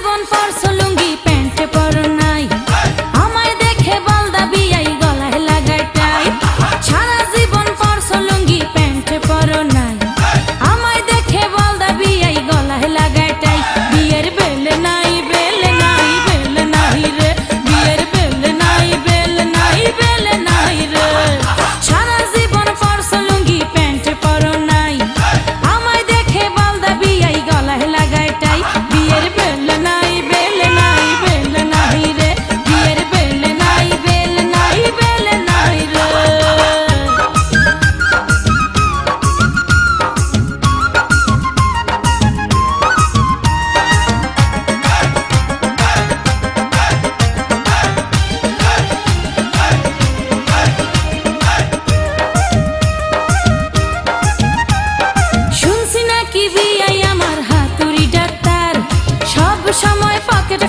জীবন পরছো লুঙ্গি pant পরো নাই, আমায় দেখে বলদা বিয়াই গলায় লাগাই টাই। সারা জীবন পরছো লুঙ্গি প্যান্ট পরো নাই, আমায় দেখে বলদা বিয়াই গলায় লাগাই টাই। বিয়ের বেল নাই বেল নাই বেল নাই রে, বিয়ের বেল নাই বেল নাই বেল নাই রে। সারা জীবন পরছো লুঙ্গি প্যান্ট পরো নাই, আমায় দেখে বলদা বিয়াই গলায় লাগাই টাই। বিয়ের বেল নাই বেল নাই বেল নাই রে, বিয়ের বেল নাই বেল নাই বেল নাই রে। শুনছি নাকি বিয়াই আমার হাতুড়ি ডাক্তার, সব সময় পকেট